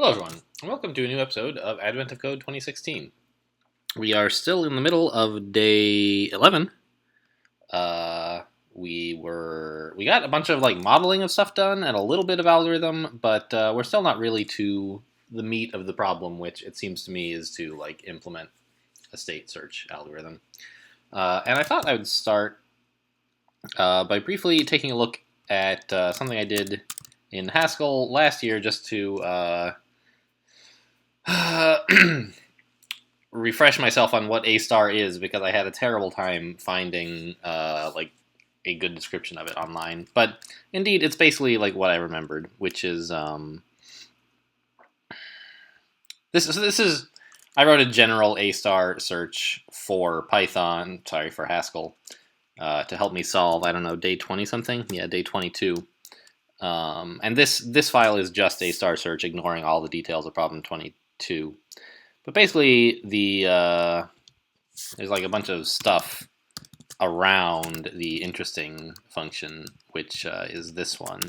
Hello everyone, and welcome to a new episode of Advent of Code 2016. We are still in the middle of day 11. We got a bunch of modeling of stuff done and a little bit of algorithm, but we're still not really to the meat of the problem, which it seems to me is to implement a state search algorithm. And I thought I would start by briefly taking a look at something I did in Haskell last year, just to refresh myself on what A star is, because I had a terrible time finding a good description of it online. But indeed, it's basically what I remembered, which is this is I wrote a general A star search for for Haskell, to help me solve, I don't know, day 20 something, day 22. And this file is just A star search, ignoring all the details of problem 22. But basically, there's a bunch of stuff around the interesting function, which is this one.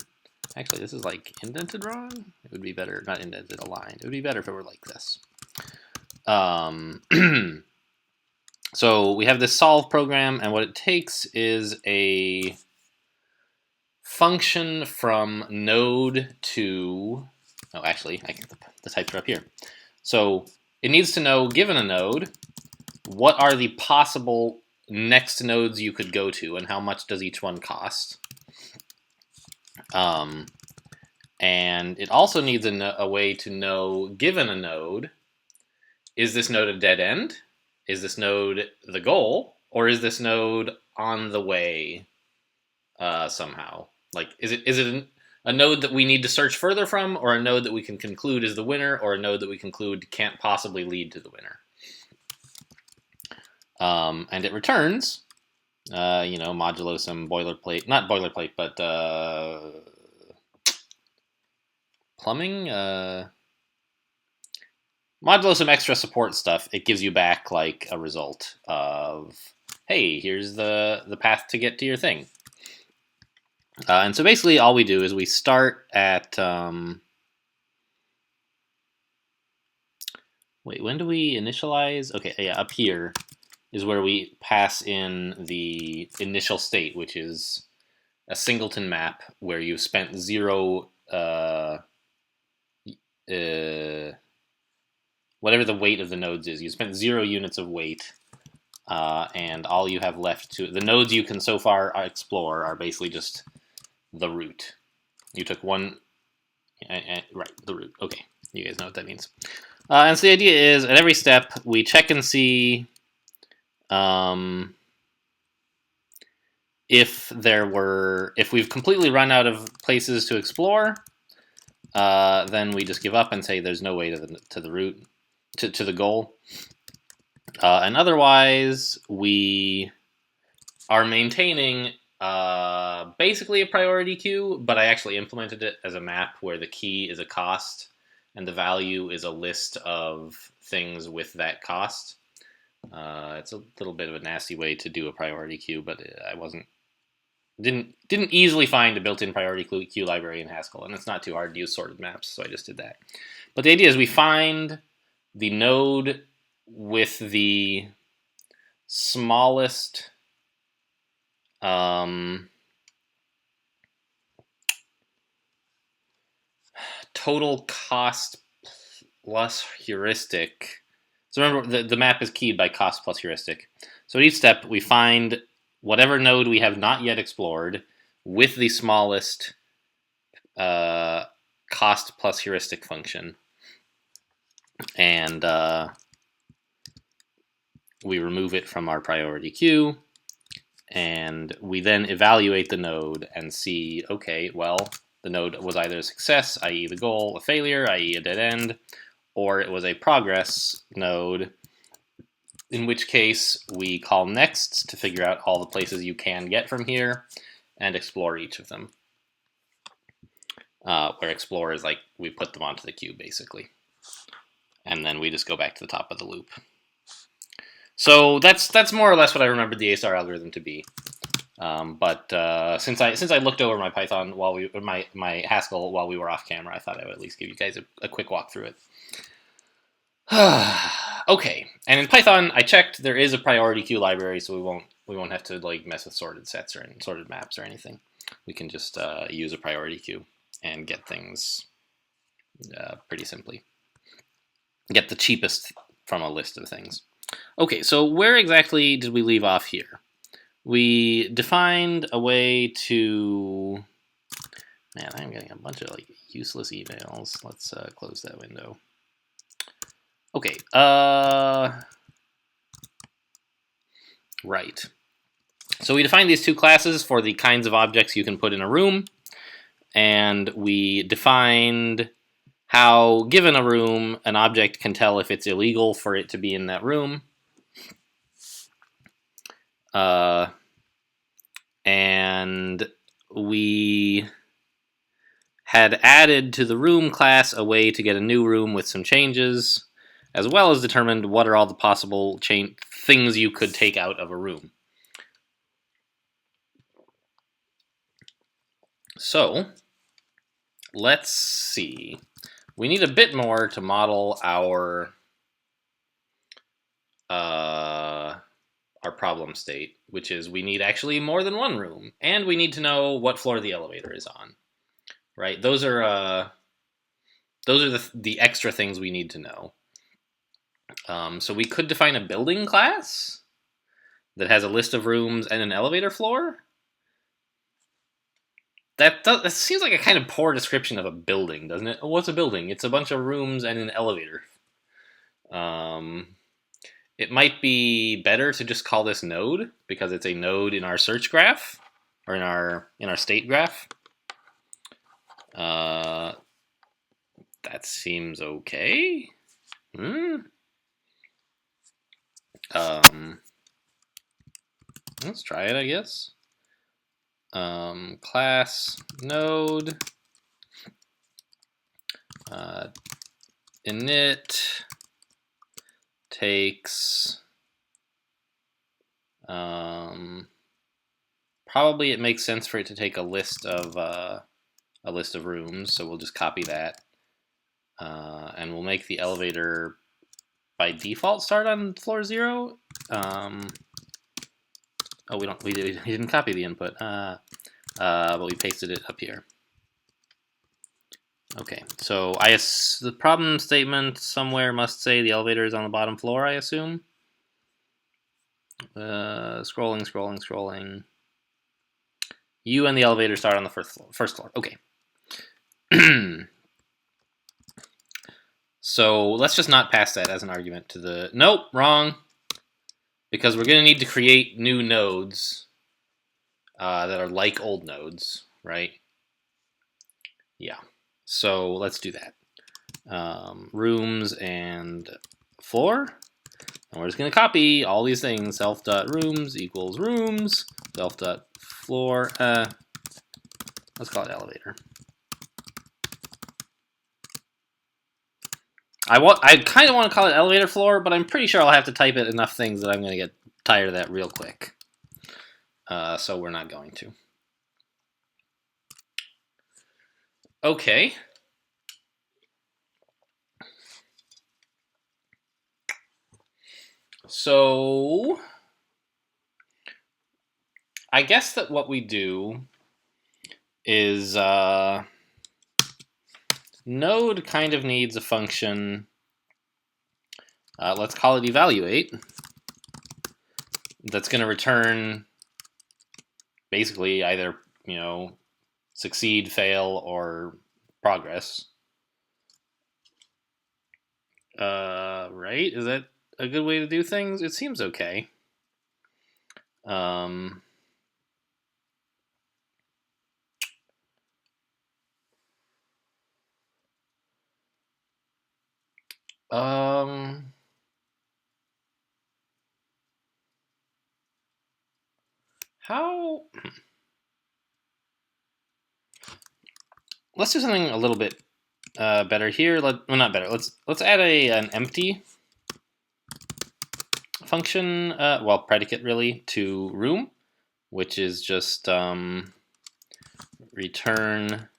Actually, this is indented wrong. It would be better, not indented, aligned. It would be better if it were like this. So we have this solve program, and what it takes is a function from node to... Oh, actually, the types are up here. So it needs to know, given a node, what are the possible next nodes you could go to, and how much does each one cost. And it also needs a way to know, given a node, is this node a dead end? Is this node the goal? Or is this node on the way somehow? Is it a node that we need to search further from, or a node that we can conclude is the winner, or a node that we conclude can't possibly lead to the winner? And it returns, modulo some boilerplate, not boilerplate, but plumbing, modulo some extra support stuff. It gives you back a result of, hey, here's the path to get to your thing. And so basically all we do is we start at, wait, when do we initialize? Okay, yeah, up here is where we pass in the initial state, which is a singleton map where you've spent zero, whatever the weight of the nodes is. You spent 0 units of weight, and all you have left to... The nodes you can so far explore are basically just the root. You took one... right, the root. Okay, you guys know what that means. And so the idea is, at every step, we check and see if we've completely run out of places to explore, then we just give up and say there's no way to the root, to the goal. And otherwise, we are maintaining basically a priority queue, but I actually implemented it as a map where the key is a cost and the value is a list of things with that cost. It's a little bit of a nasty way to do a priority queue, but I didn't easily find a built-in priority queue library in Haskell, and it's not too hard to use sorted maps, so I just did that. But the idea is we find the node with the smallest total cost plus heuristic. So remember, the map is keyed by cost plus heuristic. So at each step, we find whatever node we have not yet explored with the smallest cost plus heuristic function. And we remove it from our priority queue. And we then evaluate the node and see, okay, well, the node was either a success, i.e. the goal, a failure, i.e. a dead end, or it was a progress node, in which case we call next to figure out all the places you can get from here and explore each of them. Where explore is we put them onto the queue, basically. And then we just go back to the top of the loop. So that's more or less what I remembered the A star algorithm to be. But since I looked over my Python while my Haskell while we were off camera, I thought I would at least give you guys a quick walk through it. Okay, and in Python, I checked there is a priority queue library, so we won't have to like mess with sorted sets or sorted maps or anything. We can just use a priority queue and get things pretty simply. Get the cheapest from a list of things. Okay, so where exactly did we leave off here? We defined a way to... Man, I'm getting a bunch of like useless emails. Let's close that window. Okay, right. So we defined these two classes for the kinds of objects you can put in a room, and we defined how, given a room, an object can tell if it's illegal for it to be in that room. And we had added to the room class a way to get a new room with some changes, as well as determined what are all the possible things you could take out of a room. So, let's see. We need a bit more to model our problem state, which is we need actually more than one room, and we need to know what floor the elevator is on. Right? Those are the extra things we need to know. So we could define a building class that has a list of rooms and an elevator floor. That seems like a kind of poor description of a building, doesn't it? What's a building? It's a bunch of rooms and an elevator. It might be better to just call this node because it's a node in our search graph or in our state graph. That seems okay. Let's try it, I guess. Class node init takes probably it makes sense for it to take a list of rooms, so we'll just copy that, and we'll make the elevator by default start on floor 0. Oh, we didn't copy the input, but we pasted it up here. Okay, so the problem statement somewhere must say the elevator is on the bottom floor, I assume. Scrolling. You and the elevator start on the first floor. Okay. So let's just not pass that as an argument to the... Nope, wrong. Because we're going to need to create new nodes that are like old nodes, right? Yeah. So let's do that. Rooms and floor. And we're just going to copy all these things. Self.rooms equals rooms. Self.floor. Let's call it elevator. I kind of want to call it elevator floor, but I'm pretty sure I'll have to type it enough things that I'm going to get tired of that real quick. So we're not going to. Okay. So I guess that what we do is node kind of needs a function. Let's call it evaluate. That's going to return basically either, succeed, fail, or progress. Right? Is that a good way to do things? It seems okay. How? Let's do something a little bit better here. Well, not better. Let's add an empty function, predicate really, to room, which is just return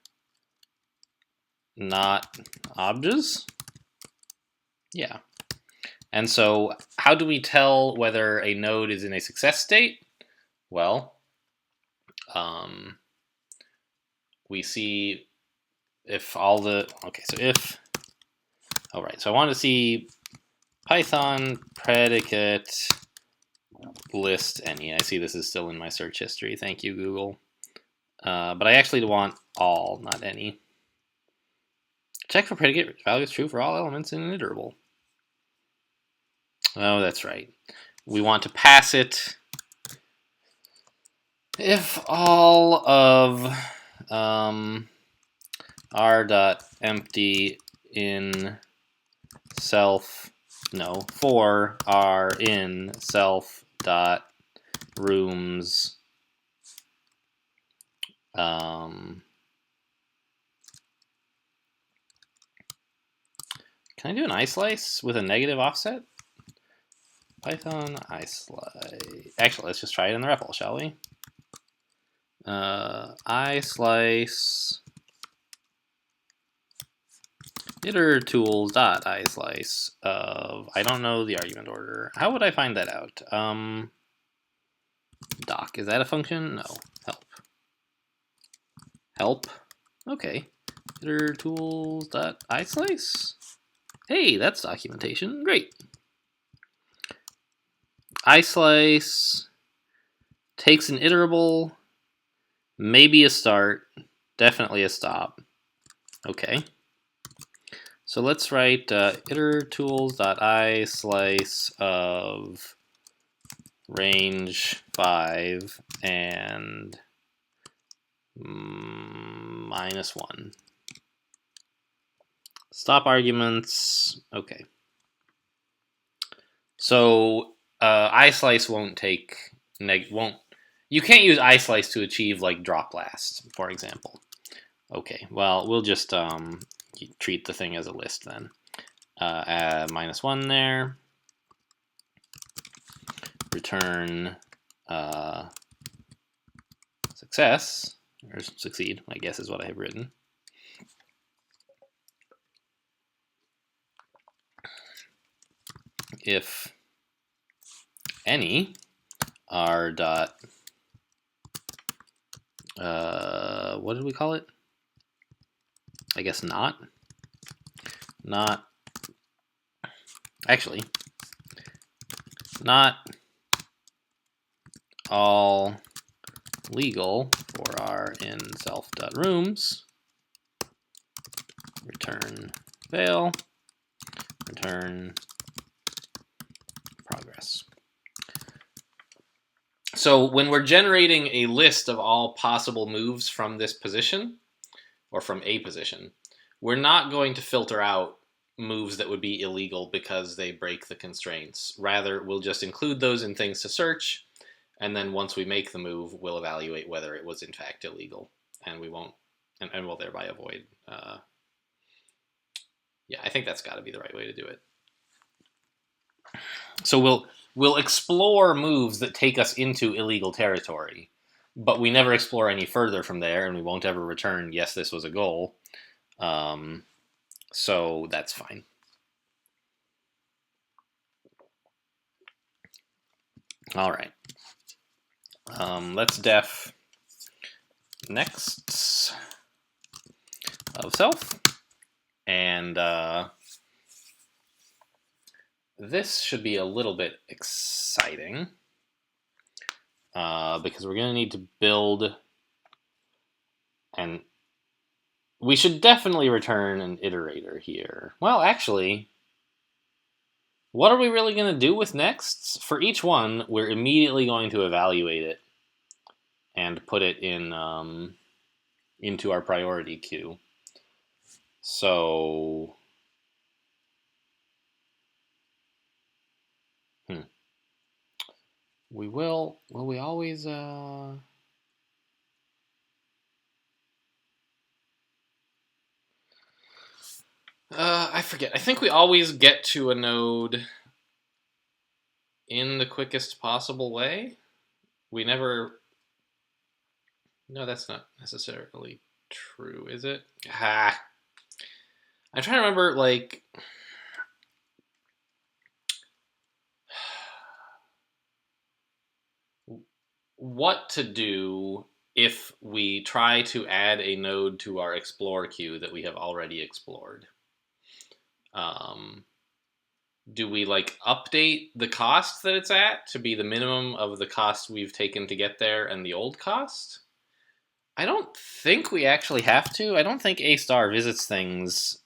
not objs. Yeah. And so how do we tell whether a node is in a success state? Well, we see if all the, okay, so if, all right, so I want to see Python predicate list any. I see this is still in my search history. Thank you, Google. But I actually want all, not any. Check for predicate value is true for all elements in an iterable. Oh, that's right. We want to pass it if all of r.empty in self, no, for r in self dot rooms can I do an islice with a negative offset? Python islice. Actually, let's just try it in the REPL, shall we? Islice itertools.islice of, I don't know the argument order. How would I find that out? Doc, is that a function? No. Help. Help. Okay. Itertools.islice. Hey, that's documentation. Great. Islice takes an iterable, maybe a start, definitely a stop. Okay. So let's write itertools.islice of range 5 and -1. Stop arguments. Okay. So islice won't take you can't use islice to achieve like drop last, for example. Okay. Well, we'll just treat the thing as a list then. Add -1 there. Return success, or succeed, I guess is what I have written. If any r dot, what did we call it? I guess not, actually, not all legal for r in self.rooms, return fail, return progress. So when we're generating a list of all possible moves from this position, or from a position, we're not going to filter out moves that would be illegal because they break the constraints. Rather, we'll just include those in things to search, and then once we make the move, we'll evaluate whether it was in fact illegal, and we won't, and we'll thereby avoid. Yeah, I think that's got to be the right way to do it. So we'll explore moves that take us into illegal territory, but we never explore any further from there, and we won't ever return, yes, this was a goal. So that's fine. All right. Let's def next of self, and this should be a little bit exciting because we're going to need to build, and we should definitely return an iterator here. Well, actually, what are we really going to do with nexts? For each one, we're immediately going to evaluate it and put it in into our priority queue. So we will we always I forget. I think we always get to a node in the quickest possible way. We never No, that's not necessarily true, is it? Ah, I'm trying to remember, like, what to do if we try to add a node to our explore queue that we have already explored. Do we like update the cost that it's at to be the minimum of the cost we've taken to get there and the old cost? I don't think we actually have to. I don't think A star visits things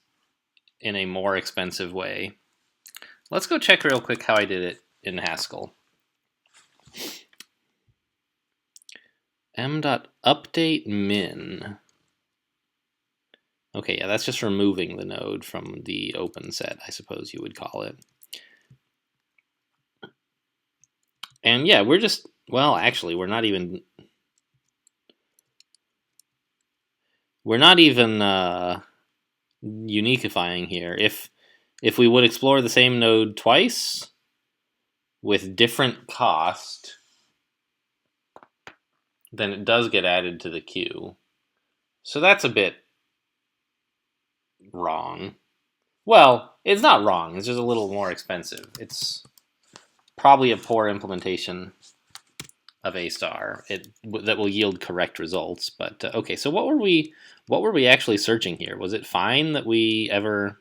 in a more expensive way. Let's go check real quick how I did it in Haskell. m.update min. Okay, yeah, that's just removing the node from the open set, I suppose you would call it. And yeah, we're just, well, actually, we're not even uniquifying here. If we would explore the same node twice with different cost, then it does get added to the queue. So that's a bit wrong. Well, it's not wrong. It's just a little more expensive. It's probably a poor implementation of A star that will yield correct results. But okay, so what were we actually searching here? Was it fine that we ever?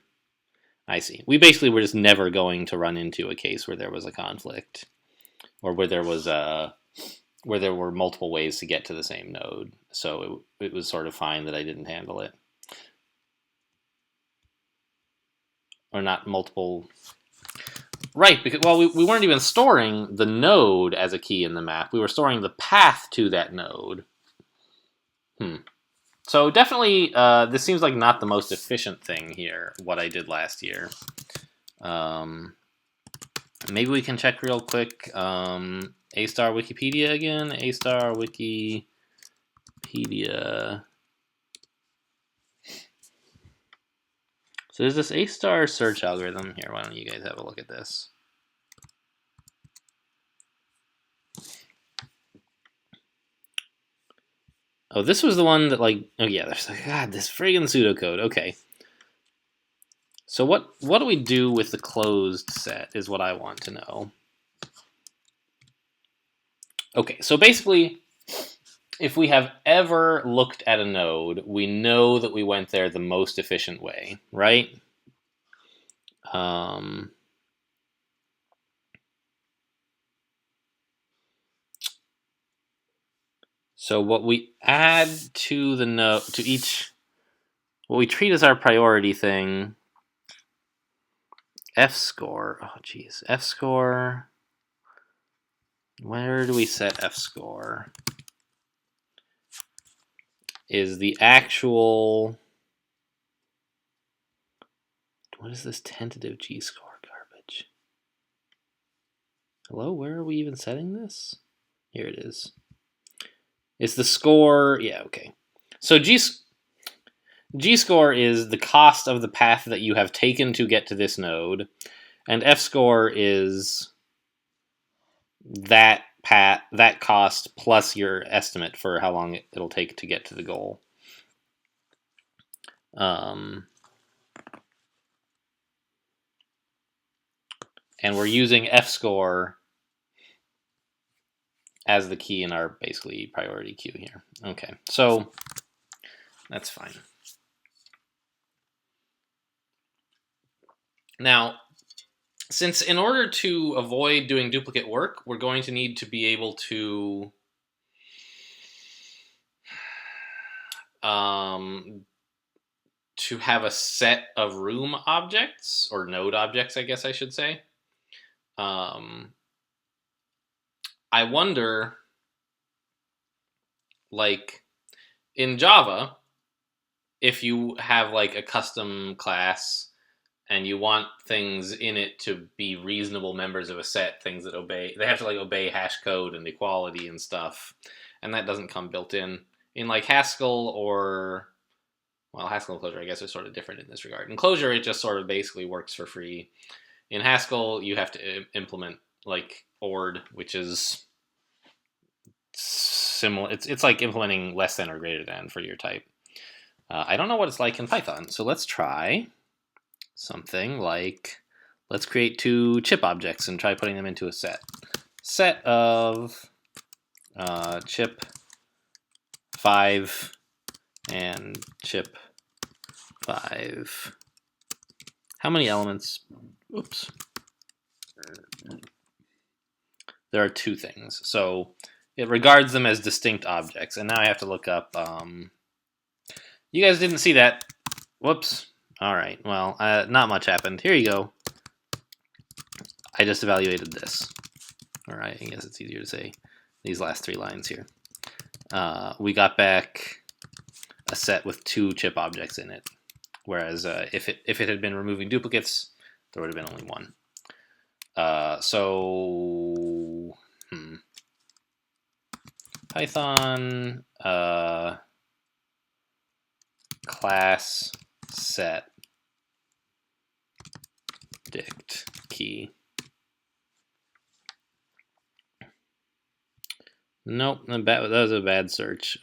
I see. We basically were just never going to run into a case where there was a conflict, or where there were multiple ways to get to the same node. So it was sort of fine that I didn't handle it. Or not multiple. Right, because, well, we weren't even storing the node as a key in the map. We were storing the path to that node. So definitely, this seems like not the most efficient thing here, what I did last year. Maybe we can check real quick. A star Wikipedia again. A star Wikipedia. So there's this A star search algorithm here. Why don't you guys have a look at this? Oh, this was the one that, like, oh yeah, there's like, God, this friggin' pseudocode. Okay. So what do we do with the closed set is what I want to know. Okay, so basically, if we have ever looked at a node, we know that we went there the most efficient way, right? So what we add to the node, what we treat as our priority thing, F score. Oh, geez, F score. Where do we set F score? Is the actual. What is this tentative G score garbage? Hello, where are we even setting this? Here it is. It's the score. Yeah, okay. So G score is the cost of the path that you have taken to get to this node, and F score is that cost plus your estimate for how long it'll take to get to the goal. And we're using F score as the key in our basically priority queue here. Okay, so that's fine. Now, since in order to avoid doing duplicate work, we're going to need to be able to have a set of room objects, or node objects, I guess I should say. I wonder, like, in Java, if you have like a custom class and you want things in it to be reasonable members of a set, things that they have to like obey hash code and equality and stuff, and that doesn't come built in like Haskell or, well, Haskell and Clojure I guess are sort of different in this regard. In Clojure, it just sort of basically works for free. In Haskell, you have to implement like ORD, which is similar. It's like implementing less than or greater than for your type. I don't know what it's like in Python, so let's try something like, let's create 2 chip objects and try putting them into a set. Set of chip 5 and chip 5. How many elements? Oops. There are 2 things, so it regards them as distinct objects. And now I have to look up. You guys didn't see that. Whoops. All right. Well, not much happened. Here you go. I just evaluated this. All right. I guess it's easier to say these last 3 lines here. We got back a set with 2 chip objects in it, whereas if it had been removing duplicates, there would have been only 1. Python class set dict key. Nope, that was a bad search.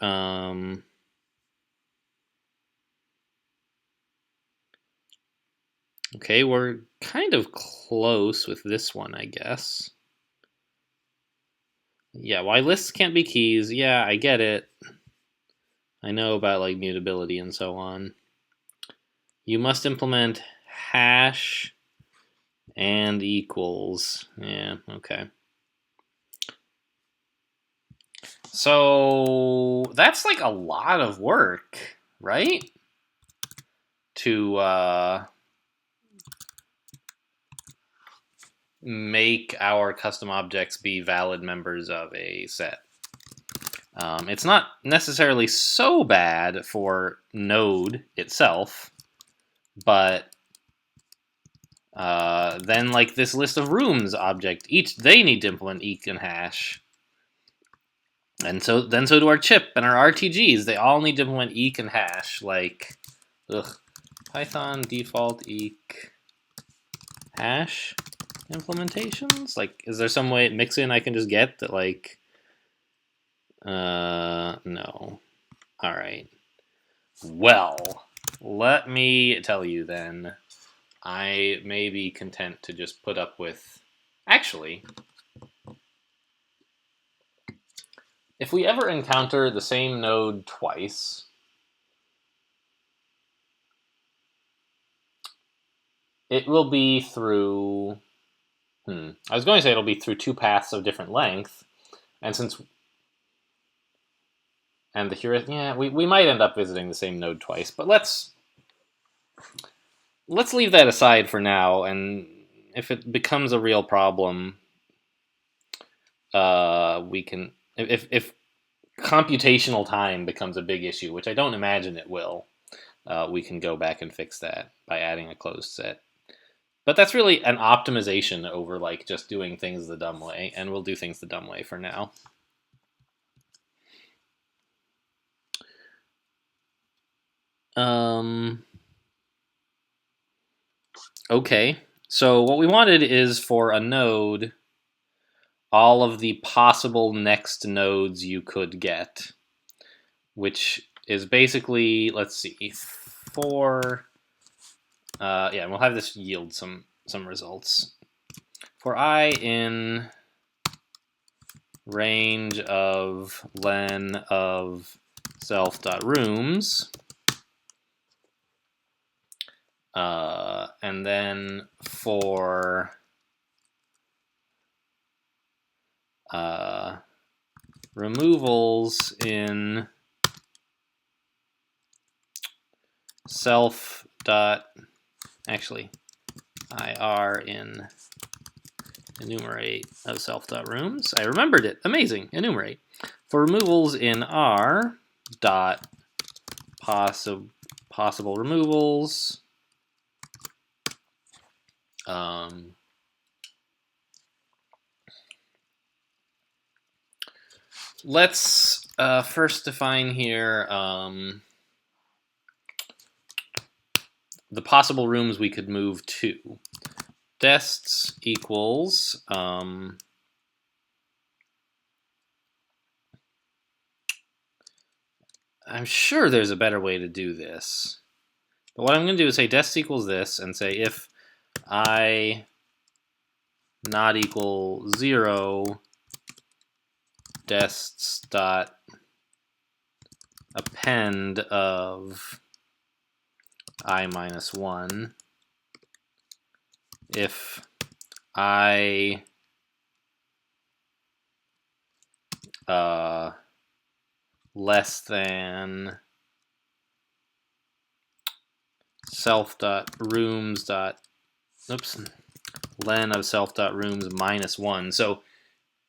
Okay, we're kind of close with this one, I guess. Yeah, why lists can't be keys. Yeah, I get it. I know about like mutability and so on. You must implement hash and equals. Yeah, okay. So that's like a lot of work, right? To make our custom objects be valid members of a set. It's not necessarily so bad for Node itself, but then like this list of rooms object, they need to implement eq and hash. And so do our chip and our RTGs. They all need to implement eq and hash. Like, Python default eq hash implementations. Like, is there some way at Mixin I can just get that? Like, no. All right. Well, let me tell you then. I may be content to just put up with. Actually, if we ever encounter the same node twice, it will be through. I was going to say it'll be through 2 paths of different length, and since. And the heuristic, yeah, we might end up visiting the same node twice, but let's leave that aside for now. And if it becomes a real problem, we can. If computational time becomes a big issue, which I don't imagine it will, we can go back and fix that by adding a closed set. But that's really an optimization over like just doing things the dumb way, and we'll do things the dumb way for now. Okay, so what we wanted is for a node, all of the possible next nodes you could get, which is basically, let's see, 4. Yeah, we'll have this yield some results. For I in range of len of self.rooms, and then for removals in self dot, actually ir in enumerate of self.rooms. I remembered it. Amazing. Enumerate. For removals in r dot possible removals, let's first define here the possible rooms we could move to. Dests equals I'm sure there's a better way to do this. But what I'm going to do is say dest equals this, and say if I not equal 0, dests dot append of I minus 1 if I less than self dot rooms dot len of self dot rooms minus 1. So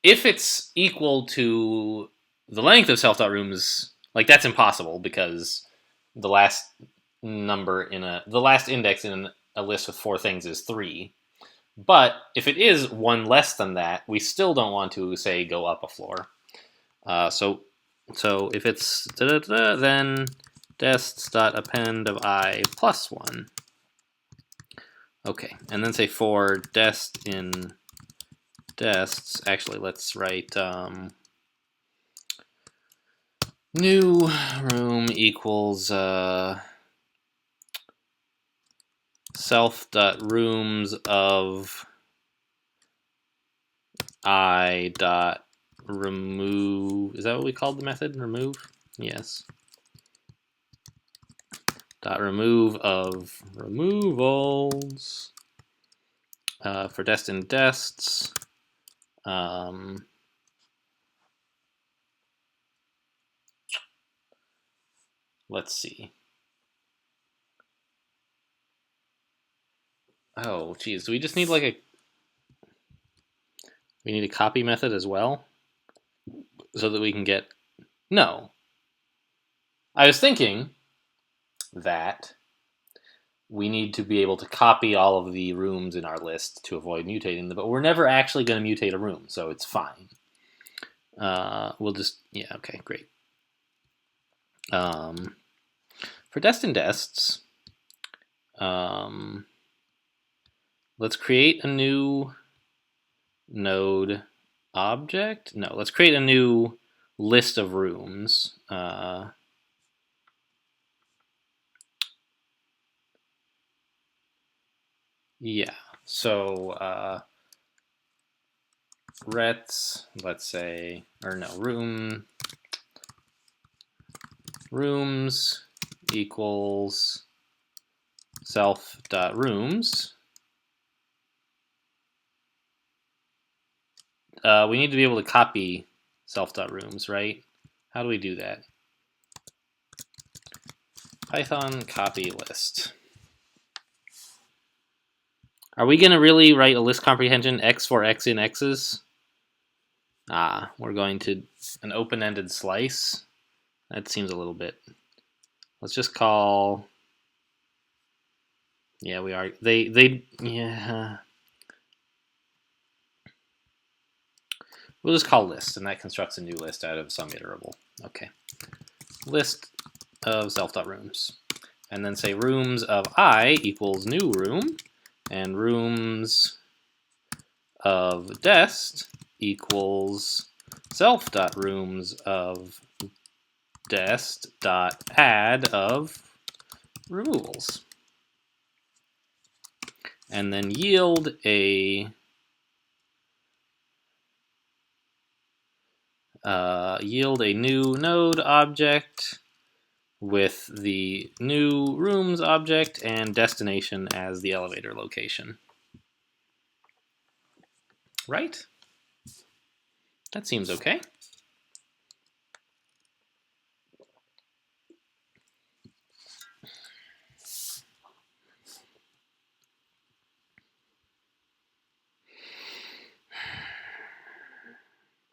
if it's equal to the length of self dot rooms, like that's impossible because the last index in a list with 4 things is 3. But if it is 1 less than that, we still don't want to say go up a floor. So if it's then dests dot append of I plus 1. Okay, and then say for dest in dests. Actually, let's write new room equals self dot rooms of I dot remove. Is that what we called the method? Remove? Yes. Dot remove of removals for dest in dests. Let's see. Oh, geez. Do we just need like a... We need a copy method as well? So that we can get... No. I was thinking that we need to be able to copy all of the rooms in our list to avoid mutating them, but we're never actually going to mutate a room, so it's fine. We'll just... Yeah, okay, great. For dest in dests, let's create a new node object. No, let's create a new list of rooms. Yeah, so rets, let's say, or no, rooms equals self.rooms. We need to be able to copy self.rooms, right? How do we do that? Python copy list. Are we going to really write a list comprehension x for x in x's? We're going to an open-ended slice. That seems a little bit... Let's just call... Yeah, we are... Yeah... We'll just call list, and that constructs a new list out of some iterable. Okay. List of self.rooms. And then say rooms of I equals new room, and rooms of dest equals self.rooms of dest dot add of removals. And then yield a new node object with the new rooms object and destination as the elevator location. Right? That seems okay.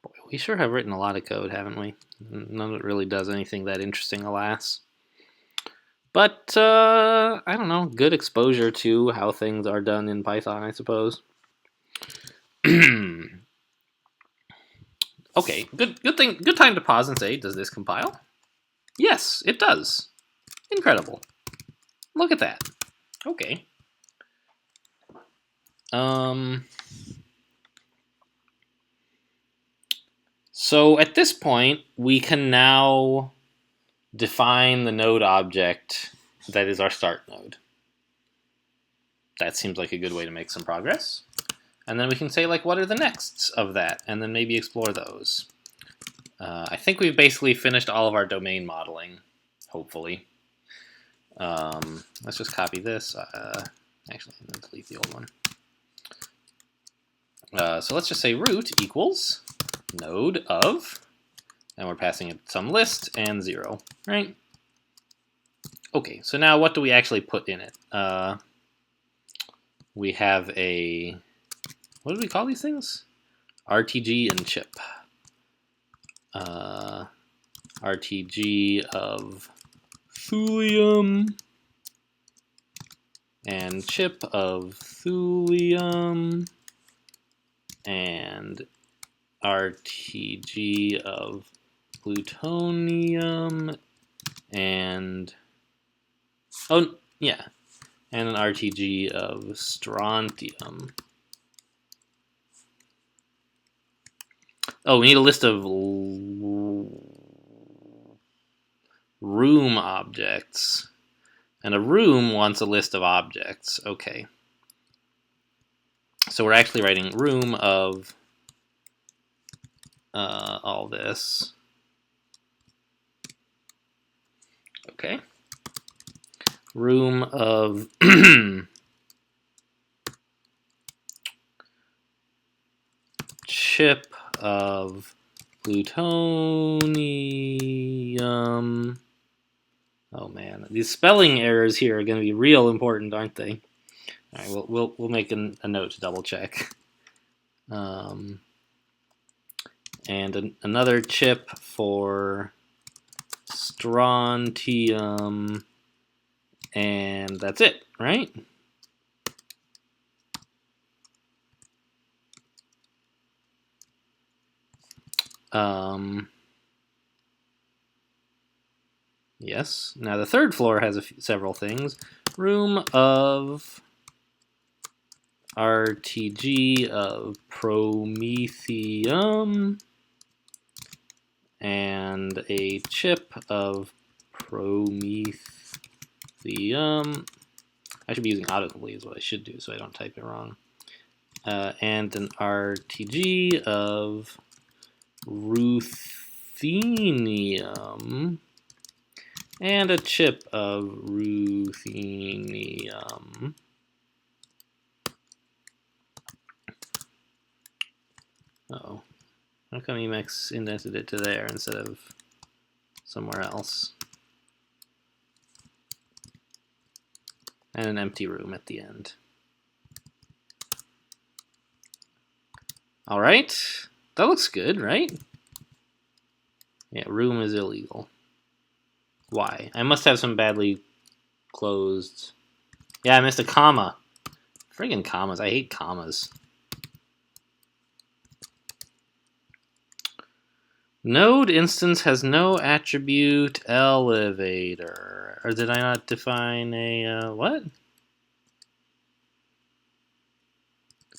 Boy, we sure have written a lot of code, haven't we? None of it really does anything that interesting, alas. But, I don't know, good exposure to how things are done in Python, I suppose. Okay, good time to pause and say, does this compile? Yes, it does. Incredible. Look at that. Okay. So at this point, we can now define the node object that is our start node. That seems like a good way to make some progress. And then we can say, like, what are the nexts of that? And then maybe explore those. I think we've basically finished all of our domain modeling, hopefully. Let's just copy this. Actually, I'm going to delete the old one. So let's just say root equals node of, and we're passing it some list and 0, right? Okay, so now what do we actually put in it? We have a, what do we call these things? RTG and chip. RTG of thulium and chip of thulium and RTG of plutonium and and an RTG of strontium. Oh, we need a list of room objects. And a room wants a list of objects. Okay. So we're actually writing room of all this. Okay. Room of chip of plutonium. Oh man, these spelling errors here are going to be real important, aren't they? All right, we'll make a note to double check. And another chip for strontium, and that's it, right? Yes. Now the third floor has several things. Room of RTG of promethium and a chip of promethium. I should be using autocomplete is what I should do so I don't type it wrong. And an RTG of ruthenium and a chip of ruthenium. Uh-oh. How come Emacs indented it to there instead of somewhere else? And an empty room at the end. All right. That looks good, right? Yeah, room is illegal. Why? I must have some badly closed. Yeah, I missed a comma. Friggin' commas. I hate commas. Node instance has no attribute elevator. Or did I not define a, what?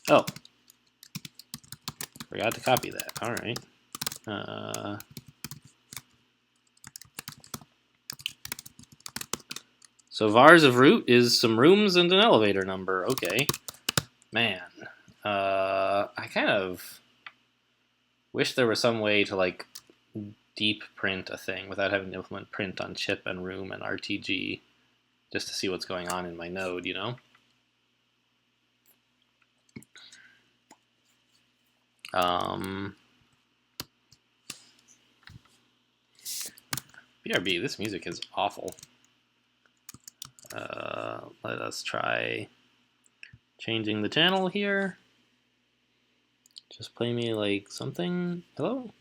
Oh. Forgot to copy that. All right. So vars of root is some rooms and an elevator number. Okay. Man. I kind of wish there was some way to, like, deep print a thing without having to implement print on chip and room and RTG just to see what's going on in my node, you know? BRB, this music is awful. Let us try changing the channel here. Just play me like something. Hello?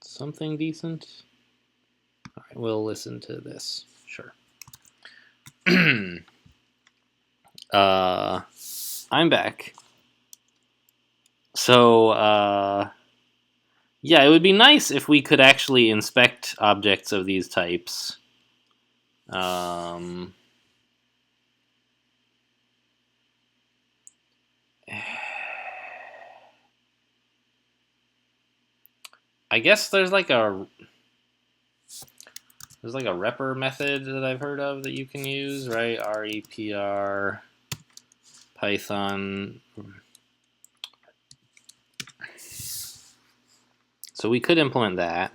Something decent. All right, we'll listen to this. Sure. I'm back. So, yeah, it would be nice if we could actually inspect objects of these types. I guess there's like a There's like a repr method that I've heard of that you can use, right? REPR Python. So we could implement that.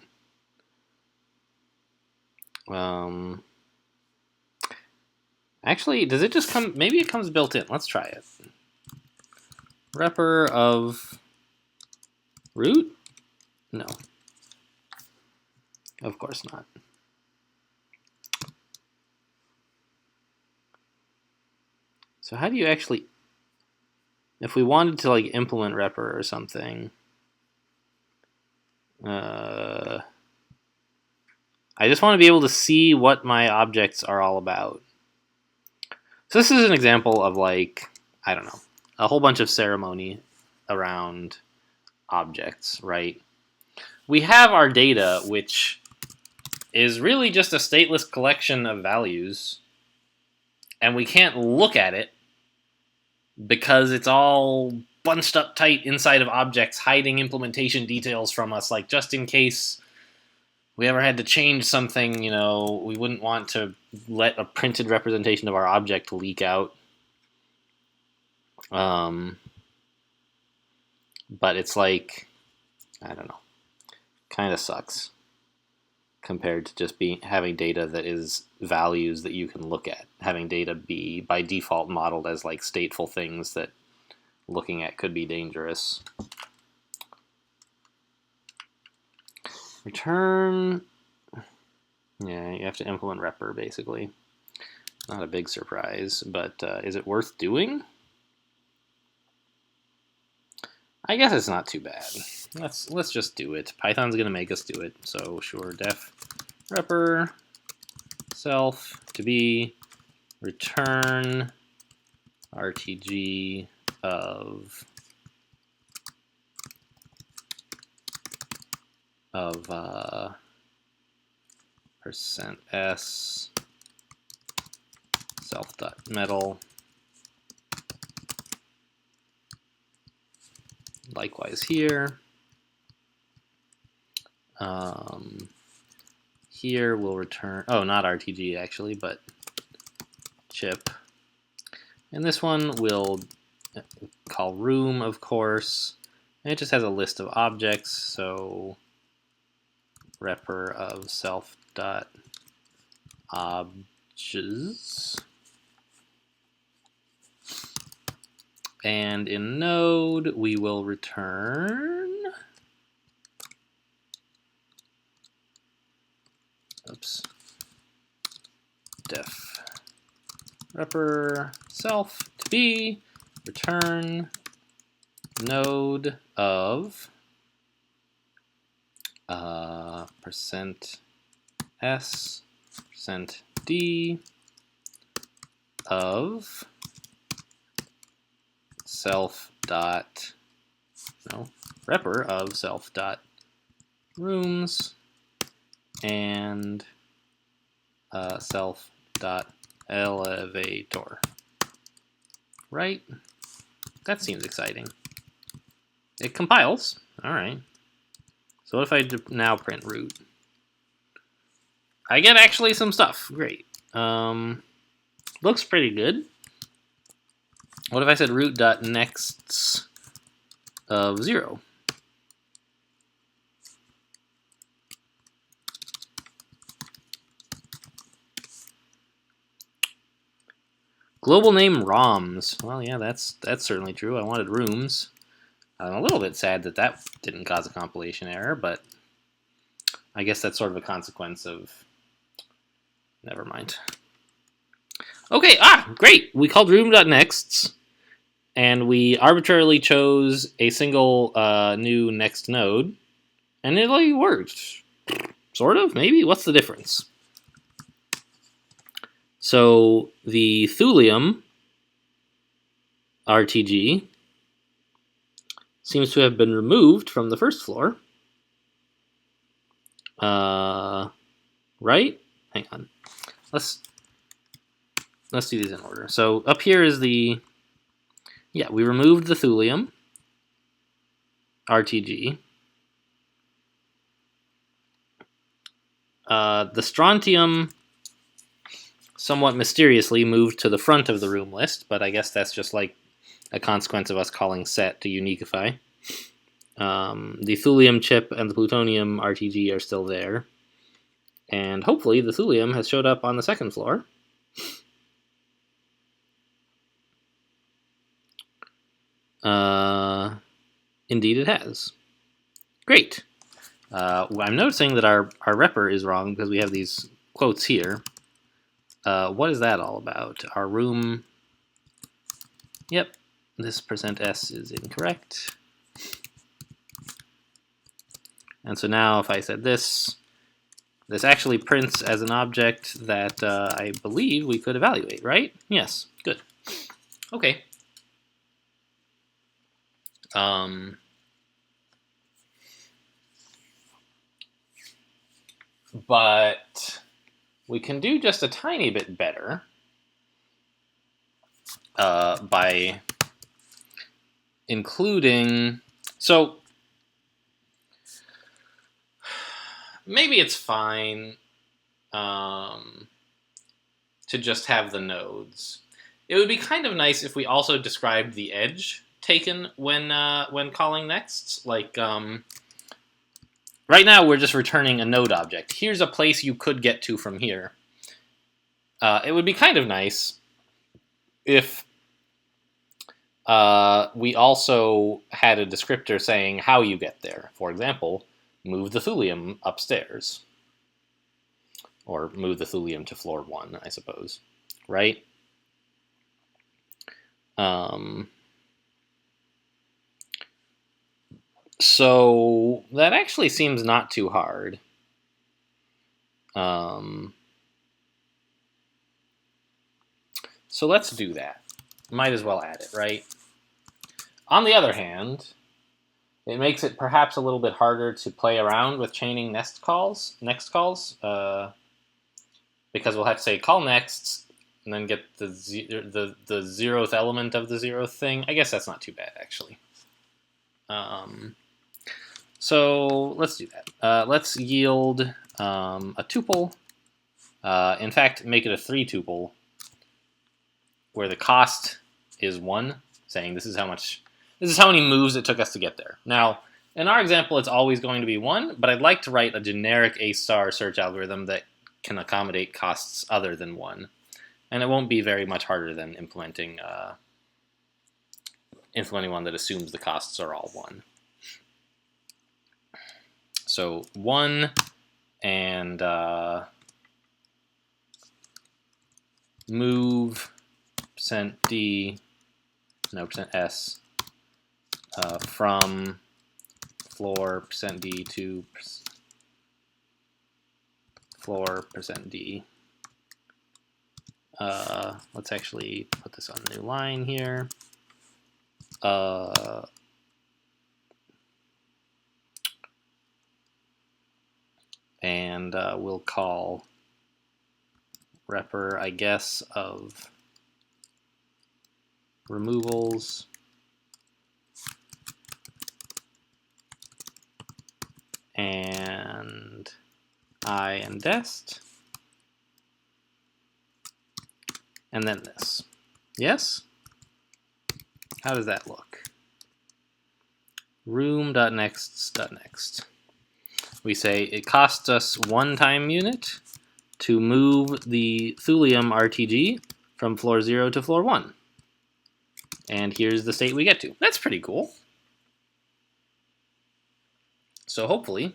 Actually, does it just come? Maybe it comes built in. Let's try it. Repr of root? No. Of course not. So how do you actually, if we wanted to like implement repr or something, I just want to be able to see what my objects are all about. So this is an example of like, I don't know, a whole bunch of ceremony around objects, right? We have our data, which is really just a stateless collection of values, and we can't look at it because it's all bunched up tight inside of objects, hiding implementation details from us, like just in case we ever had to change something, you know, we wouldn't want to let a printed representation of our object leak out. But it's like, I don't know, kind of sucks compared to just having data that is values that you can look at. Having data be by default modeled as like stateful things that looking at could be dangerous. Return. Yeah, you have to implement repr basically. Not a big surprise, but is it worth doing? I guess it's not too bad. Let's just do it. Python's gonna make us do it, so sure. Def repr self to be return RTG of %s self.metal. Likewise here. Here we'll return, oh, not RTG actually, but chip. And this one we'll call room, of course. And it just has a list of objects, so repr of self.objs. And in Node, we will return, def repr self to be return node of %s %d of self dot repr of self dot rooms and self dot elevator. Right? That seems exciting. It compiles. All right. So what if I now print root? I get actually some stuff. Great. Looks pretty good. What if I said root.nexts of 0? Global name ROMs. Well, yeah, that's certainly true. I wanted rooms. I'm a little bit sad that that didn't cause a compilation error, but I guess that's sort of a consequence of... Never mind. Okay, great! We called room.nexts, and we arbitrarily chose a single new next node, and it like worked. Sort of, maybe? What's the difference? So the thulium RTG seems to have been removed from the first floor. Right? Hang on. Let's do these in order. So up here is the... Yeah, we removed the thulium RTG. The strontium somewhat mysteriously moved to the front of the room list, but I guess that's just like a consequence of us calling set to uniqueify. The thulium chip and the plutonium RTG are still there. And hopefully the thulium has showed up on the second floor. Indeed it has. Great. I'm noticing that our repr is wrong because we have these quotes here. What is that all about? Our room... Yep, this %s is incorrect. And so now if I said this actually prints as an object that I believe we could evaluate, right? Yes, good. Okay. But we can do just a tiny bit better by including... So maybe it's fine to just have the nodes. It would be kind of nice if we also described the edge taken when calling nexts. Like, right now we're just returning a node object. Here's a place you could get to from here. It would be kind of nice if we also had a descriptor saying how you get there. For example, move the thulium upstairs. Or move the thulium to floor 1, I suppose. Right? So that actually seems not too hard. So let's do that. Might as well add it, right? On the other hand, it makes it perhaps a little bit harder to play around with chaining next calls, because we'll have to say call nexts and then get the zeroth element of the zeroth thing. I guess that's not too bad, actually. So let's do that. Let's yield a tuple. In fact, make it a 3 tuple, where the cost is 1, saying this is how many moves it took us to get there. Now, in our example, it's always going to be 1, but I'd like to write a generic A-star search algorithm that can accommodate costs other than 1. And it won't be very much harder than implementing one that assumes the costs are all 1. So 1 and move %d, no, %s from floor %d to floor %d. Let's actually put this on the new line here. And we'll call repr, I guess, of removals and I and dest, and then this. Yes? How does that look? Room.nexts.next. We say it costs us 1 time unit to move the thulium RTG from floor 0 to floor 1. And here's the state we get to. That's pretty cool. So hopefully,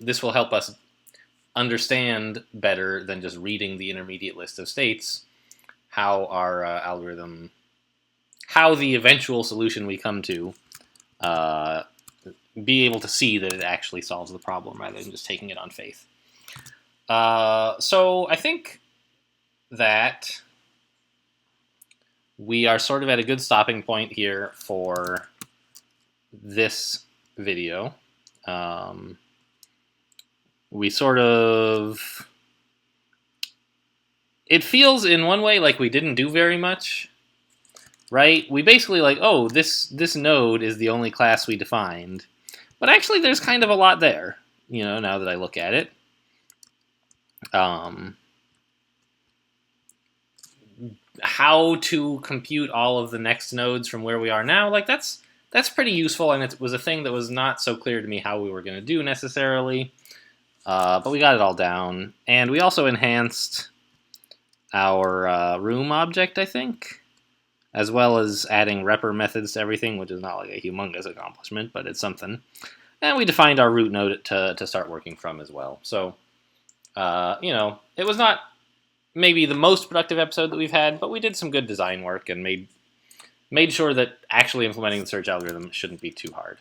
this will help us understand better than just reading the intermediate list of states how our algorithm, how the eventual solution we come to, be able to see that it actually solves the problem rather than just taking it on faith. So I think that we are sort of at a good stopping point here for this video. We sort of... It feels in one way like we didn't do very much, right? We basically like, oh, this node is the only class we defined. But actually there's kind of a lot there. now that I look at it. How to compute all of the next nodes from where we are now, like that's pretty useful, and it was a thing that was not so clear to me how we were going to do necessarily. But we got it all down, and we also enhanced our room object, I think, as well as adding repr methods to everything, which is not like a humongous accomplishment, but it's something. And we defined our root node to start working from as well. So, it was not maybe the most productive episode that we've had, but we did some good design work and made sure that actually implementing the search algorithm shouldn't be too hard.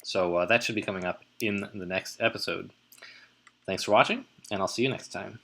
So that should be coming up in the next episode. Thanks for watching, and I'll see you next time.